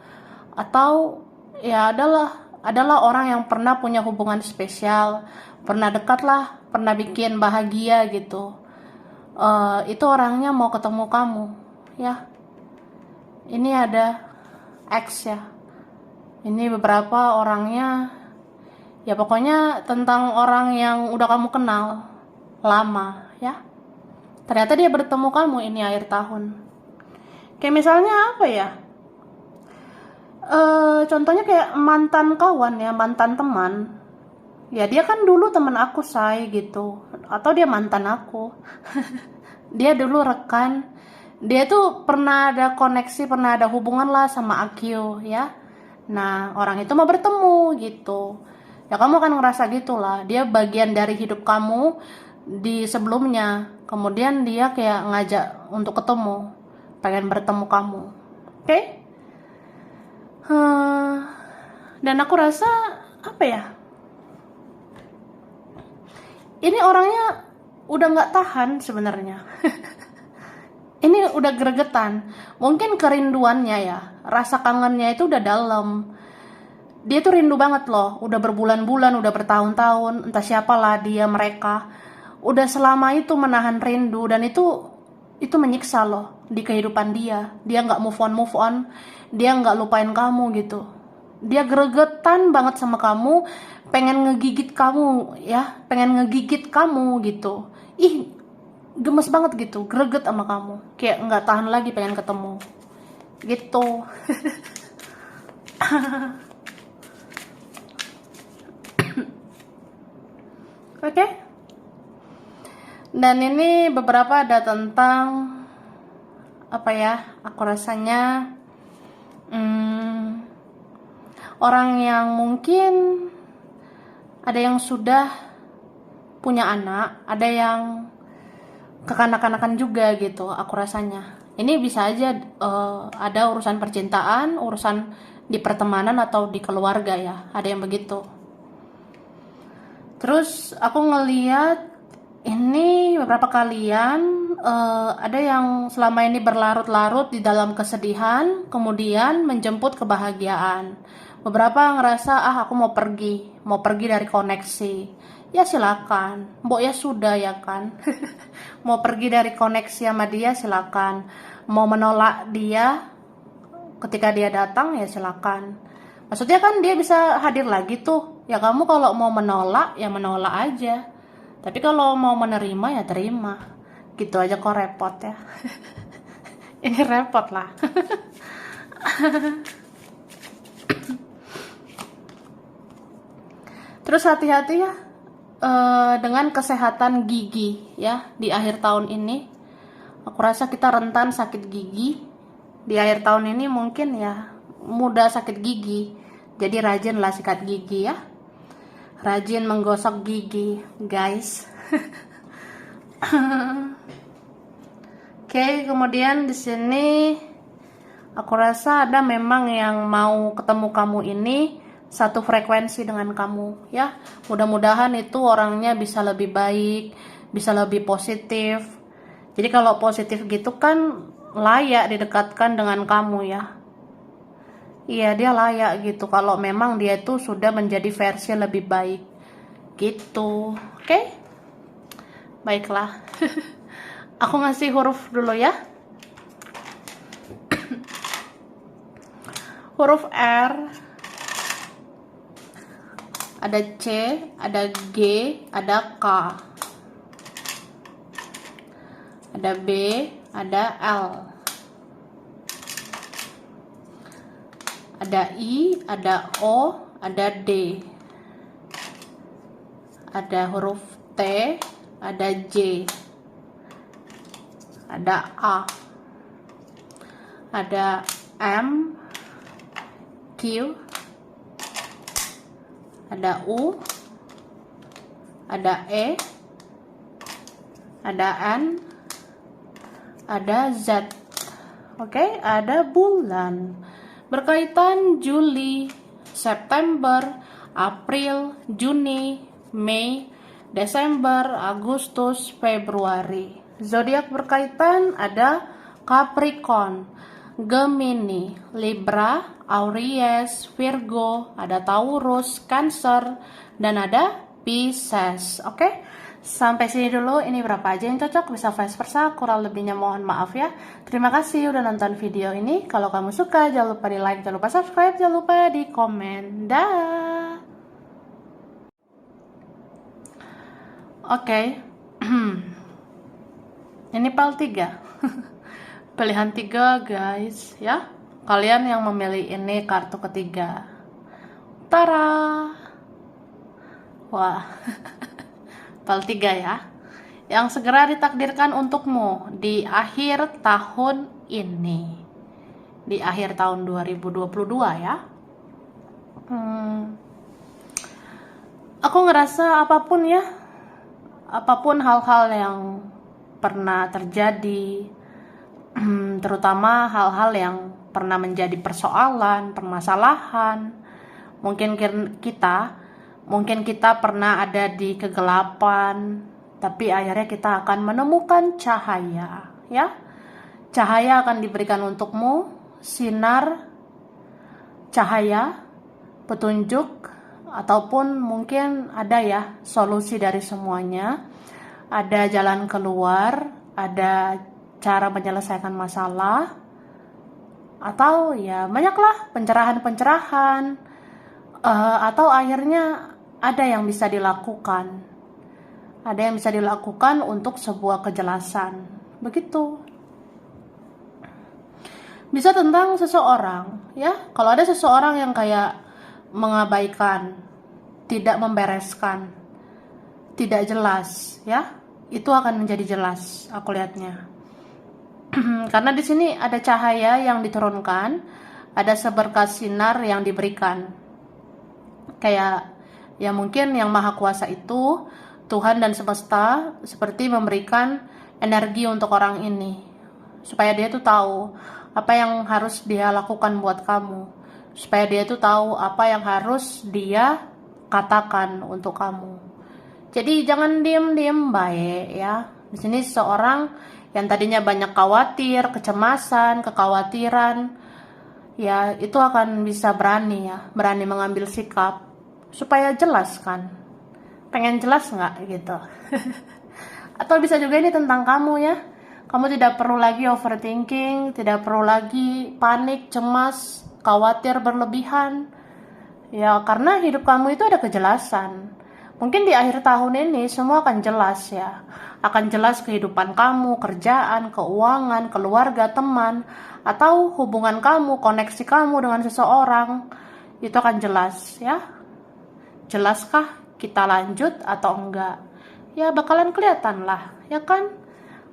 atau ya adalah orang yang pernah punya hubungan spesial, pernah dekat lah, pernah bikin bahagia gitu. Itu orangnya mau ketemu kamu ya. Ini ada X ya. Ini beberapa orangnya, ya pokoknya tentang orang yang udah kamu kenal lama ya. Ternyata dia bertemu kamu ini akhir tahun. Kayak misalnya apa ya? Contohnya kayak mantan kawan ya, mantan teman. Ya dia kan dulu teman aku, say gitu. Atau dia mantan aku. Dia dulu rekan. Dia tuh pernah ada koneksi, pernah ada hubungan lah sama Akio ya. Nah, orang itu mau bertemu gitu. Ya kamu akan ngerasa gitulah. Dia bagian dari hidup kamu. di sebelumnya. Kemudian dia kayak ngajak untuk ketemu, pengen bertemu kamu. Oke? Dan aku rasa apa ya? Ini orangnya udah nggak tahan sebenarnya. Ini udah gregetan. Mungkin kerinduannya ya, rasa kangennya itu udah dalam. Dia tuh rindu banget loh, udah berbulan-bulan, udah bertahun-tahun, entah siapalah dia, mereka udah selama itu menahan rindu, dan itu menyiksa loh di kehidupan dia. Dia nggak move on, dia nggak lupain kamu gitu. Dia gregetan banget sama kamu, pengen ngegigit kamu ya, pengen ngegigit kamu gitu. Ih, gemes banget gitu, greget sama kamu, kayak nggak tahan lagi pengen ketemu gitu. Oke. Dan ini beberapa ada tentang apa ya, aku rasanya orang yang mungkin ada yang sudah punya anak, ada yang kekanak-kanakan juga gitu, aku rasanya. Ini bisa aja ada urusan percintaan, urusan di pertemanan atau di keluarga ya, ada yang begitu. Terus aku ngeliat ini beberapa kalian ada yang selama ini berlarut-larut di dalam kesedihan, kemudian menjemput kebahagiaan. Beberapa ngerasa aku mau pergi dari koneksi. Ya silakan, mbok ya sudah ya kan. Mau pergi dari koneksi sama dia silakan. Mau menolak dia ketika dia datang ya silakan. Maksudnya kan dia bisa hadir lagi tuh. Ya kamu kalau mau menolak ya menolak aja. Tapi kalau mau menerima ya terima. Gitu aja kok repot ya. Ini repot lah. Terus hati-hati ya dengan kesehatan gigi ya di akhir tahun ini. Aku rasa kita rentan sakit gigi di akhir tahun ini, mungkin ya mudah sakit gigi. Jadi rajinlah sikat gigi ya. Rajin menggosok gigi, guys. Oke, kemudian di sini aku rasa ada memang yang mau ketemu kamu ini satu frekuensi dengan kamu ya. Mudah-mudahan itu orangnya bisa lebih baik, bisa lebih positif. Jadi kalau positif gitu kan layak didekatkan dengan kamu ya. Iya, dia layak gitu kalau memang dia itu sudah menjadi versi lebih baik gitu. Oke? Baiklah. Aku ngasih huruf dulu ya. Huruf R, ada C, ada G, ada K, ada B, ada L, ada I, ada O, ada D, ada huruf T, ada J, ada A, ada M, Q, ada U, ada E, ada N, ada Z. Oke, ada bulan. Berkaitan Juli, September, April, Juni, Mei, Desember, Agustus, Februari. Zodiak berkaitan ada Capricorn, Gemini, Libra, Aries, Virgo, ada Taurus, Cancer, dan ada Pisces. Oke, sampai sini dulu. Ini berapa aja yang cocok, bisa vice versa, kurang lebihnya mohon maaf ya. Terima kasih udah nonton video ini. Kalau kamu suka jangan lupa di like, jangan lupa subscribe, jangan lupa di komen. Dah. Oke. Ini PAL 3. Pilihan 3 guys ya. Kalian yang memilih ini kartu ketiga. Tara. Wah. PAL 3 ya. Yang segera ditakdirkan untukmu di akhir tahun ini. Di akhir tahun 2022 ya. Aku ngerasa apapun ya, apapun hal-hal yang pernah terjadi, terutama hal-hal yang pernah menjadi persoalan, permasalahan. Mungkin kita pernah ada di kegelapan, tapi akhirnya kita akan menemukan cahaya, ya. Cahaya akan diberikan untukmu, sinar, cahaya, petunjuk, ataupun mungkin ada ya solusi dari semuanya. Ada jalan keluar, ada cara menyelesaikan masalah, atau ya banyaklah pencerahan-pencerahan, atau akhirnya ada yang bisa dilakukan. Ada yang bisa dilakukan untuk sebuah kejelasan. Begitu. Bisa tentang seseorang, ya. Kalau ada seseorang yang kayak mengabaikan, tidak membereskan, tidak jelas, ya, itu akan menjadi jelas. Aku lihatnya, karena di sini ada cahaya yang diturunkan, ada seberkas sinar yang diberikan. Kayak ya mungkin yang maha kuasa itu, Tuhan dan semesta, seperti memberikan energi untuk orang ini, supaya dia tuh tahu apa yang harus dia lakukan buat kamu, supaya dia tuh tahu apa yang harus dia katakan untuk kamu. Jadi jangan diem-diem, baik ya. Di sini seseorang yang tadinya banyak khawatir, kecemasan, kekhawatiran, ya itu akan bisa berani mengambil sikap supaya jelas kan. Pengen jelas nggak gitu? Atau bisa juga ini tentang kamu ya. Kamu tidak perlu lagi overthinking, tidak perlu lagi panik, cemas, khawatir berlebihan. Ya, karena hidup kamu itu ada kejelasan. Mungkin di akhir tahun ini semua akan jelas ya. Akan jelas kehidupan kamu, kerjaan, keuangan, keluarga, teman, atau hubungan kamu, koneksi kamu dengan seseorang. Itu akan jelas ya. Jelaskah kita lanjut atau enggak? Ya bakalan kelihatan lah, ya kan?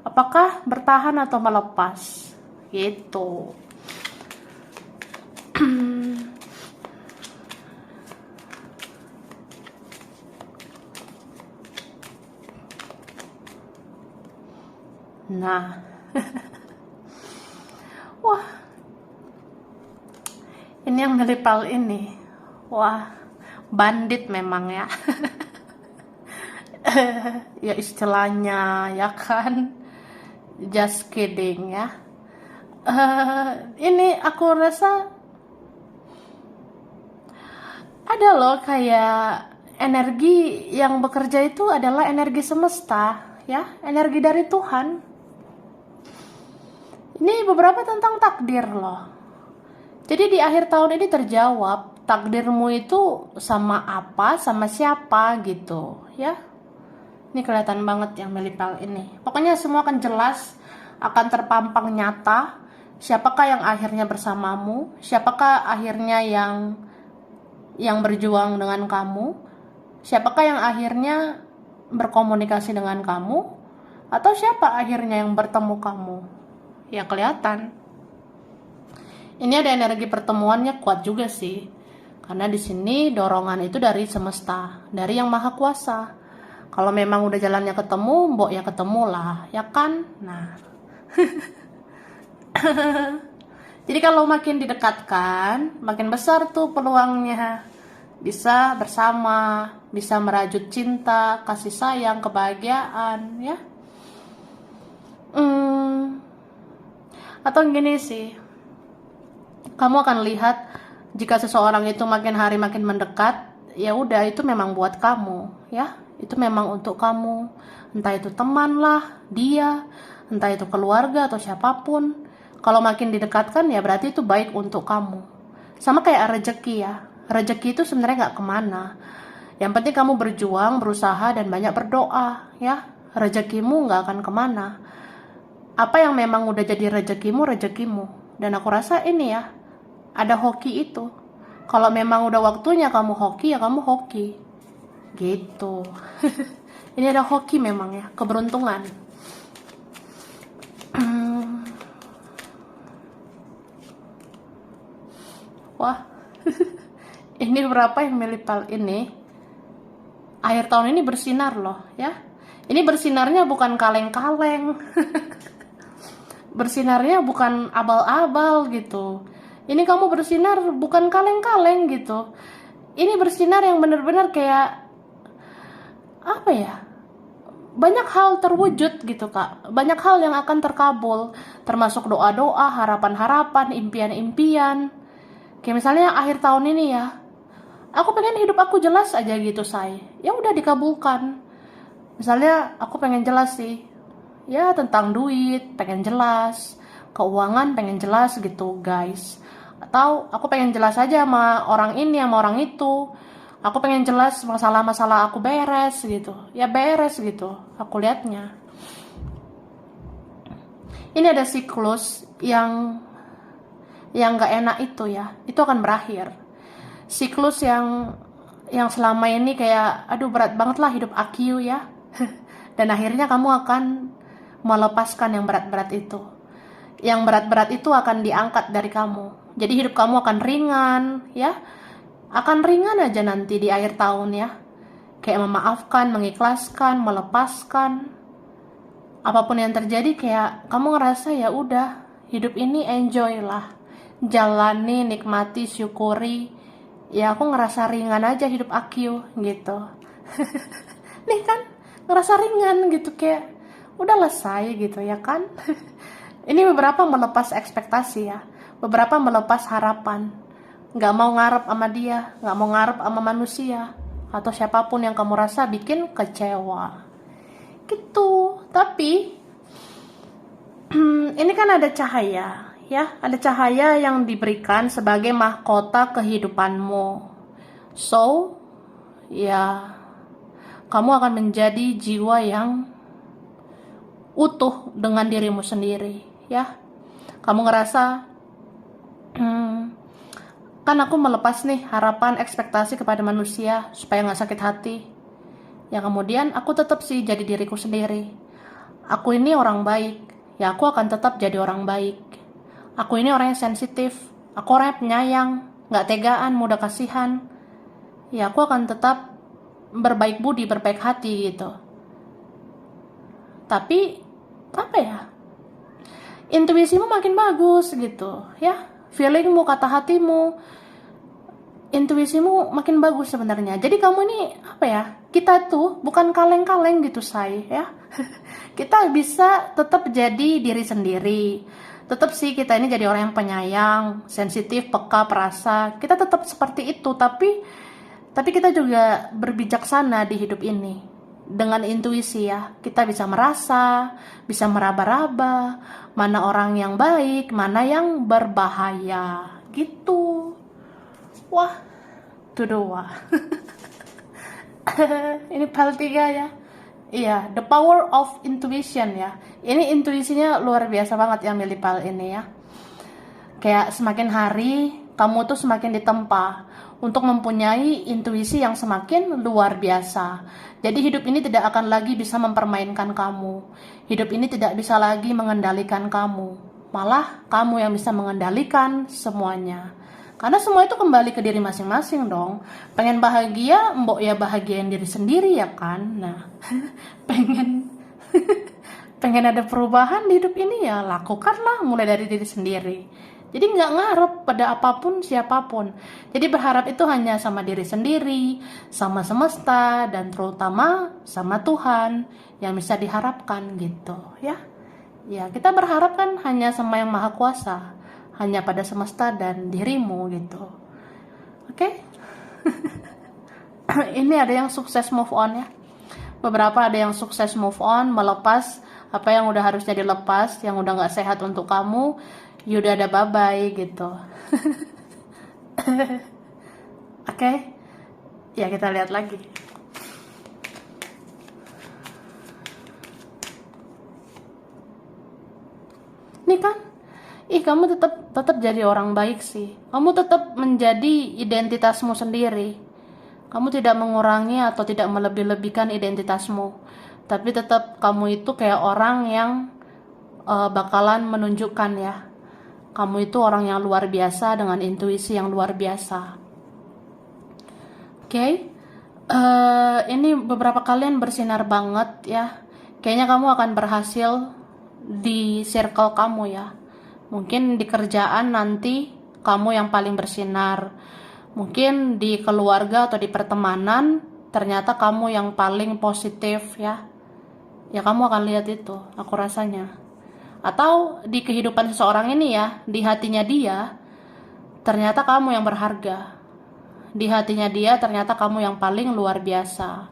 Apakah bertahan atau melepas? Gitu. Nah, wah, ini yang ngelipal ini, wah, bandit memang ya. Ya istilahnya ya kan, just kidding ya. Ini aku rasa ada loh kayak energi yang bekerja itu adalah energi semesta ya, energi dari Tuhan. Ini beberapa tentang takdir loh. Jadi di akhir tahun ini terjawab, takdirmu itu sama apa, sama siapa gitu ya. Ini kelihatan banget yang melipal ini. Pokoknya semua akan jelas, akan terpampang nyata. Siapakah yang akhirnya bersamamu? Siapakah akhirnya yang berjuang dengan kamu? Siapakah yang akhirnya berkomunikasi dengan kamu? Atau siapa akhirnya yang bertemu kamu? Ya kelihatan. Ini ada energi pertemuannya kuat juga sih. Karena di sini dorongan itu dari semesta, dari yang maha kuasa. Kalau memang udah jalannya ketemu, mbok ya ketemu lah, ya kan? Nah. Jadi kalau makin didekatkan, makin besar tuh peluangnya. Bisa bersama, bisa merajut cinta, kasih sayang, kebahagiaan, ya. Atau gini sih, kamu akan lihat jika seseorang itu makin hari makin mendekat, ya udah itu memang buat kamu, ya. Itu memang untuk kamu, entah itu teman lah, dia, entah itu keluarga atau siapapun. Kalau makin didekatkan ya berarti itu baik untuk kamu. Sama kayak rezeki ya, rezeki itu sebenarnya gak kemana. Yang penting kamu berjuang, berusaha, dan banyak berdoa ya. Rezekimu gak akan kemana. Apa yang memang udah jadi rezekimu, rezekimu. Dan aku rasa ini ya, ada hoki itu. Kalau memang udah waktunya kamu hoki, ya kamu hoki. Gitu. Ini ada hoki memang ya, keberuntungan. Wah. Ini berapa yang melipal ini? Akhir tahun ini bersinar loh ya. Ini bersinarnya bukan kaleng-kaleng. Bersinarnya bukan abal-abal gitu. Ini kamu bersinar bukan kaleng-kaleng gitu. Ini bersinar yang benar-benar kayak apa ya? Banyak hal terwujud gitu kak. Banyak hal yang akan terkabul, termasuk doa-doa, harapan-harapan, impian-impian. Kayak misalnya akhir tahun ini ya, aku pengen hidup aku jelas aja gitu say. Ya udah dikabulkan. Misalnya aku pengen jelas sih, ya tentang duit pengen jelas, keuangan pengen jelas gitu guys. Atau aku pengen jelas aja sama orang ini sama orang itu, aku pengen jelas masalah-masalah aku beres gitu, ya beres gitu aku liatnya. Ini ada siklus yang gak enak itu ya, itu akan berakhir. Siklus yang selama ini kayak aduh berat banget lah hidup aku ya. Dan akhirnya kamu akan melepaskan yang berat-berat itu. Yang berat-berat itu akan diangkat dari kamu. Jadi hidup kamu akan ringan ya. Akan ringan aja nanti di akhir tahun ya. Kayak memaafkan, mengikhlaskan, melepaskan. Apapun yang terjadi kayak kamu ngerasa ya udah, hidup ini enjoy lah. Jalani, nikmati, syukuri. Ya aku ngerasa ringan aja hidup aku gitu. Nih kan ngerasa ringan gitu kayak udah selesai gitu ya kan. Ini beberapa melepas ekspektasi ya, beberapa melepas harapan, nggak mau ngarep sama dia, nggak mau ngarep sama manusia atau siapapun yang kamu rasa bikin kecewa gitu. Tapi ini kan ada cahaya ya, ada cahaya yang diberikan sebagai mahkota kehidupanmu. So ya kamu akan menjadi jiwa yang utuh dengan dirimu sendiri ya. Kamu ngerasa kan aku melepas nih harapan ekspektasi kepada manusia supaya gak sakit hati ya, kemudian aku tetap sih jadi diriku sendiri. Aku ini orang baik ya, aku akan tetap jadi orang baik. Aku ini orang yang sensitif, aku orang yang penyayang, gak tegaan, mudah kasihan ya, aku akan tetap berbaik budi, berbaik hati gitu. Tapi apa ya, intuisimu makin bagus gitu ya, feelingmu, kata hatimu, intuisimu makin bagus sebenarnya. Jadi kamu ini apa ya, kita tuh bukan kaleng-kaleng gitu say ya. Kita bisa tetap jadi diri sendiri. Tetap sih kita ini jadi orang yang penyayang, sensitif, peka, perasa. Kita tetap seperti itu, tapi kita juga berbijaksana di hidup ini. Dengan intuisi ya, kita bisa merasa, bisa meraba-raba, mana orang yang baik, mana yang berbahaya, gitu. Wah, tuh doa. Ini part 3 ya. Iya, the power of intuition ya. Ini intuisinya luar biasa banget yang milih pal ini ya. Kayak semakin hari, kamu tuh semakin ditempa untuk mempunyai intuisi yang semakin luar biasa. Jadi hidup ini tidak akan lagi bisa mempermainkan kamu. Hidup ini tidak bisa lagi mengendalikan kamu. Malah kamu yang bisa mengendalikan semuanya. Karena semua itu kembali ke diri masing-masing dong. Pengen bahagia, mbok ya bahagiain diri sendiri ya kan. Nah, pengen ada perubahan di hidup ini ya lakukanlah mulai dari diri sendiri. Jadi nggak ngarep pada apapun siapapun. Jadi berharap itu hanya sama diri sendiri, sama semesta, dan terutama sama Tuhan yang bisa diharapkan gitu ya. Ya kita berharap kan hanya sama yang maha kuasa, hanya pada semesta dan dirimu gitu. Oke? Ini ada yang sukses move on ya. Beberapa ada yang sukses move on, melepas apa yang udah harusnya dilepas, yang udah gak sehat untuk kamu, yaudah ada bye-bye gitu. Oke? Ya kita lihat lagi. Nih kan, kamu tetap jadi orang baik sih. Kamu tetap menjadi identitasmu sendiri. Kamu tidak mengurangi atau tidak melebih-lebihkan identitasmu. Tapi tetap kamu itu kayak orang yang bakalan menunjukkan ya. Kamu itu orang yang luar biasa dengan intuisi yang luar biasa. Oke? Ini beberapa kalian bersinar banget ya. Kayaknya kamu akan berhasil di circle kamu ya. Mungkin di kerjaan nanti kamu yang paling bersinar. Mungkin di keluarga atau di pertemanan ternyata kamu yang paling positif ya. Ya kamu akan lihat itu, aku rasanya. Atau di kehidupan seseorang ini ya, di hatinya dia ternyata kamu yang berharga. Di hatinya dia ternyata kamu yang paling luar biasa.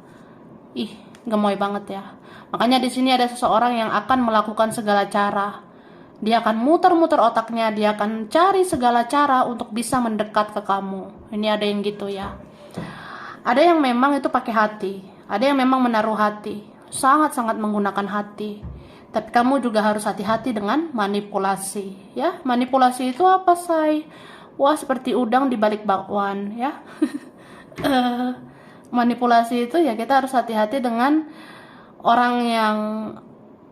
Ih, gemoy banget ya. Makanya di sini ada seseorang yang akan melakukan segala cara. Dia akan muter-muter otaknya, dia akan cari segala cara untuk bisa mendekat ke kamu. Ini ada yang gitu ya. Ada yang memang itu pakai hati, ada yang memang menaruh hati, sangat-sangat menggunakan hati. Tapi kamu juga harus hati-hati dengan manipulasi ya. Manipulasi itu apa, say? Wah, seperti udang di balik bakwan ya. Manipulasi itu ya kita harus hati-hati dengan orang yang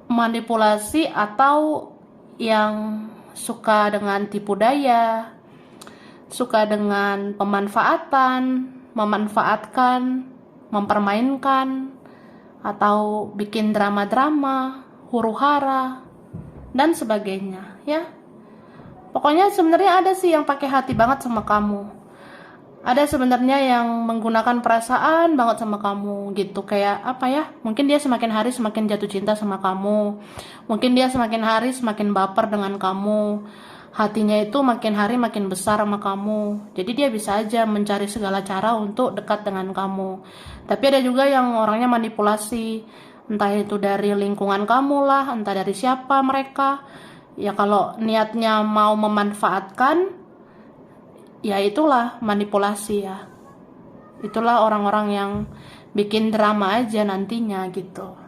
manipulasi atau yang suka dengan tipu daya, suka dengan memanfaatkan, mempermainkan, atau bikin drama-drama, huru-hara, dan sebagainya ya. Pokoknya sebenarnya ada sih yang pakai hati banget sama kamu. Ada sebenarnya yang menggunakan perasaan banget sama kamu gitu. Kayak apa ya? Mungkin dia semakin hari semakin jatuh cinta sama kamu. Mungkin dia semakin hari semakin baper dengan kamu. Hatinya itu makin hari makin besar sama kamu. Jadi dia bisa aja mencari segala cara untuk dekat dengan kamu. Tapi ada juga yang orangnya manipulasi. Entah itu dari lingkungan kamu lah, entah dari siapa mereka. Ya kalau niatnya mau memanfaatkan, ya itulah manipulasi ya. Itulah orang-orang yang bikin drama aja nantinya gitu.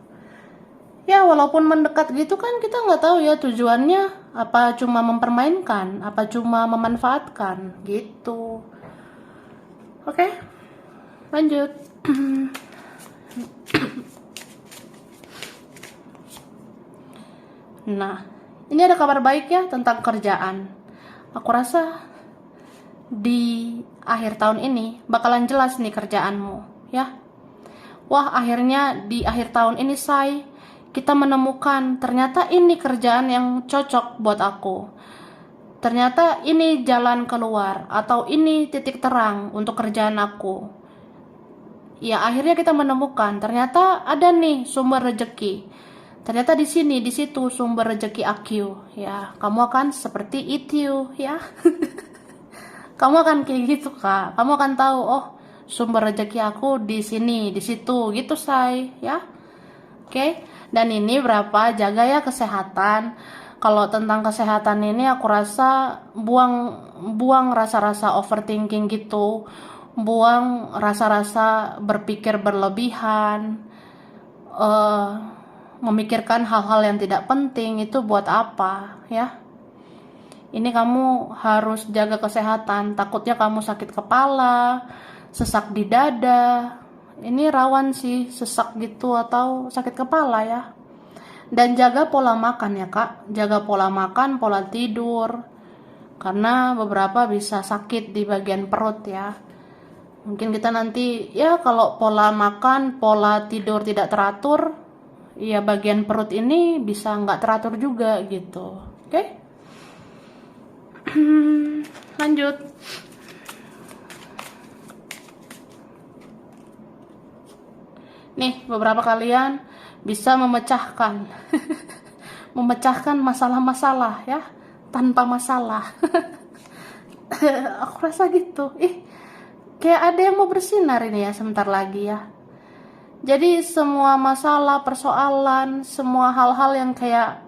Ya walaupun mendekat gitu kan kita nggak tahu ya tujuannya apa, cuma mempermainkan, apa cuma memanfaatkan gitu. Oke, lanjut. Nah, ini ada kabar baik ya tentang kerjaan. Aku rasa di akhir tahun ini bakalan jelas nih kerjaanmu ya. Wah, akhirnya di akhir tahun ini kita menemukan ternyata ini kerjaan yang cocok buat aku. Ternyata ini jalan keluar atau ini titik terang untuk kerjaan aku. Ya, akhirnya kita menemukan ternyata ada nih sumber rezeki. Ternyata di sini, di situ sumber rezeki aku ya. Kamu akan seperti itu ya. Kamu akan kayak gitu, Kak. Kamu akan tahu, oh, sumber rezeki aku di sini, di situ, gitu, say, ya. Oke. Dan ini berapa? Jaga ya kesehatan. Kalau tentang kesehatan ini aku rasa buang rasa-rasa overthinking gitu. Buang rasa-rasa berpikir berlebihan. Memikirkan hal-hal yang tidak penting itu buat apa, ya? Ini kamu harus jaga kesehatan, takutnya kamu sakit kepala, sesak di dada. Ini rawan sih sesak gitu atau sakit kepala ya. Dan jaga pola makan ya, Kak. Jaga pola makan, pola tidur. Karena beberapa bisa sakit di bagian perut ya. Mungkin kita nanti ya kalau pola makan, pola tidur tidak teratur, ya bagian perut ini bisa nggak teratur juga gitu. Oke? Lanjut. Nih, beberapa kalian bisa memecahkan memecahkan masalah-masalah ya tanpa masalah. Aku rasa gitu. Kayak ada yang mau bersinar ini ya sebentar lagi ya. Jadi semua masalah, persoalan, semua hal-hal yang kayak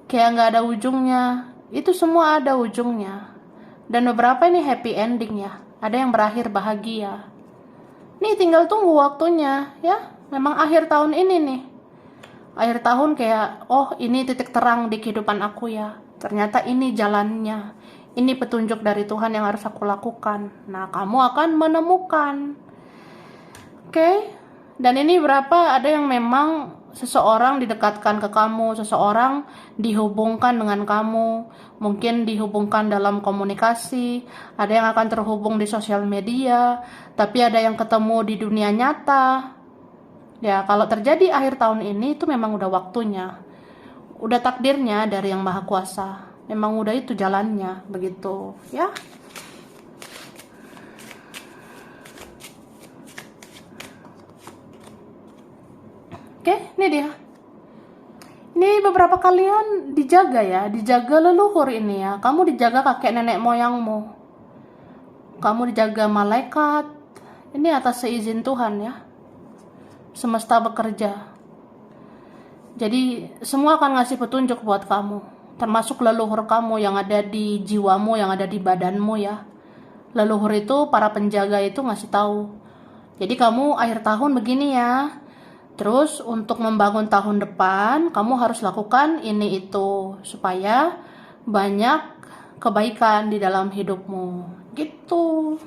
nggak ada ujungnya, itu semua ada ujungnya. Dan beberapa ini happy ending ya. Ada yang berakhir bahagia. Nih tinggal tunggu waktunya ya. Memang akhir tahun ini nih. Akhir tahun kayak, oh ini titik terang di kehidupan aku ya. Ternyata ini jalannya. Ini petunjuk dari Tuhan yang harus aku lakukan. Nah, kamu akan menemukan. Oke? Dan ini berapa ada yang memang seseorang didekatkan ke kamu, seseorang dihubungkan dengan kamu, mungkin dihubungkan dalam komunikasi, ada yang akan terhubung di sosial media, tapi ada yang ketemu di dunia nyata. Ya, kalau terjadi akhir tahun ini itu memang udah waktunya, udah takdirnya dari Yang Maha Kuasa, memang udah itu jalannya, begitu ya. Oke, ini dia. Ini beberapa kalian dijaga ya, dijaga leluhur ini ya. Kamu dijaga kakek nenek moyangmu. Kamu dijaga malaikat. Ini atas seizin Tuhan ya. Semesta bekerja. Jadi semua akan ngasih petunjuk buat kamu. Termasuk leluhur kamu yang ada di jiwamu, yang ada di badanmu ya. Leluhur itu, para penjaga itu ngasih tahu. Jadi kamu akhir tahun begini ya. Terus untuk membangun tahun depan, kamu harus lakukan ini itu supaya banyak kebaikan di dalam hidupmu. Gitu.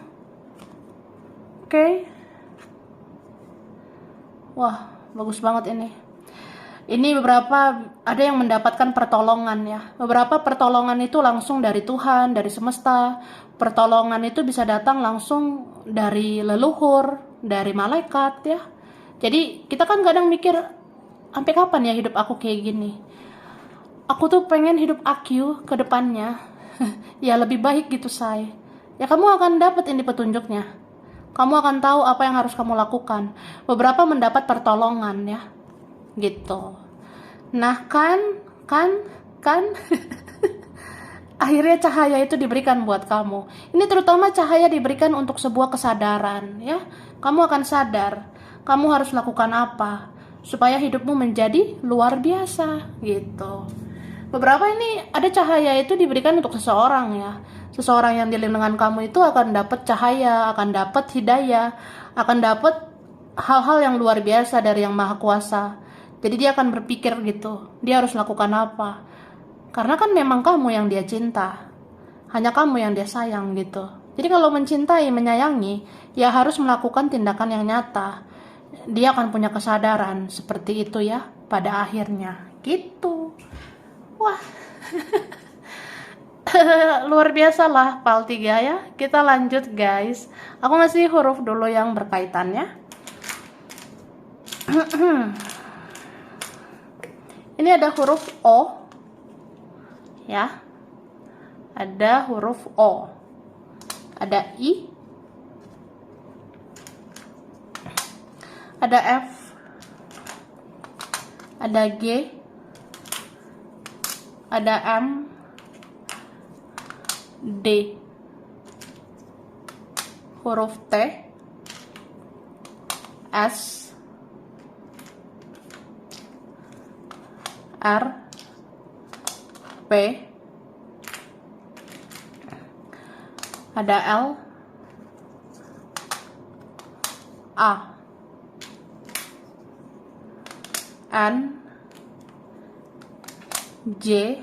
Oke. Wah, bagus banget ini. Ini beberapa ada yang mendapatkan pertolongan ya. Beberapa pertolongan itu langsung dari Tuhan, dari semesta. Pertolongan itu bisa datang langsung dari leluhur, dari malaikat ya. Jadi kita kan kadang mikir, sampai kapan ya hidup aku kayak gini? Aku tuh pengen hidup aku ke depannya ya lebih baik gitu say. Ya kamu akan dapat ini petunjuknya. Kamu akan tahu apa yang harus kamu lakukan. Beberapa mendapat pertolongan ya. Gitu. Nah kan akhirnya cahaya itu diberikan buat kamu. Ini terutama cahaya diberikan untuk sebuah kesadaran ya. Kamu akan sadar kamu harus lakukan apa supaya hidupmu menjadi luar biasa gitu. Beberapa ini ada cahaya itu diberikan untuk seseorang ya. Seseorang yang di lingkungan kamu itu akan dapat cahaya, akan dapat hidayah, akan dapat hal-hal yang luar biasa dari Yang Maha Kuasa. Jadi dia akan berpikir gitu, dia harus lakukan apa. Karena kan memang kamu yang dia cinta, hanya kamu yang dia sayang gitu. Jadi kalau mencintai, menyayangi, ya harus melakukan tindakan yang nyata. Dia akan punya kesadaran seperti itu ya pada akhirnya gitu. Wah luar biasa lah PAL 3 ya. Kita lanjut guys. Aku ngasih huruf dulu yang berkaitannya. Ini ada huruf O ya, ada huruf O, ada I, ada F, ada G, ada M, D, huruf T, S, R, P, ada L, A, N, J,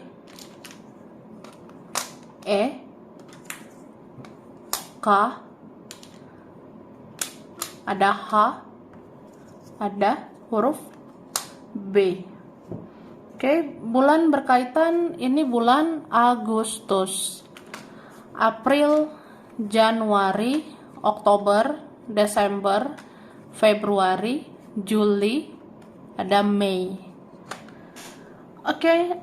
E, K, ada H, ada huruf B. Oke, bulan berkaitan ini bulan Agustus, April, Januari, Oktober, Desember, Februari, Juli, ada Mei. Oke,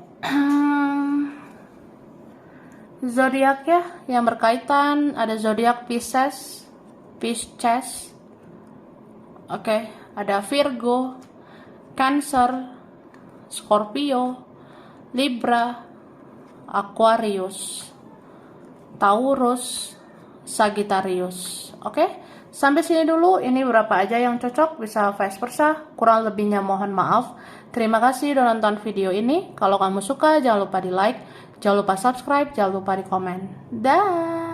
zodiak ya yang berkaitan ada zodiak Pisces. Oke, ada Virgo, Cancer, Scorpio, Libra, Aquarius, Taurus, Sagittarius. Oke, sampai sini dulu. Ini berapa aja yang cocok, bisa vice versa. Kurang lebihnya mohon maaf. Terima kasih udah nonton video ini. Kalau kamu suka jangan lupa di like, jangan lupa subscribe, jangan lupa di komen. Dah.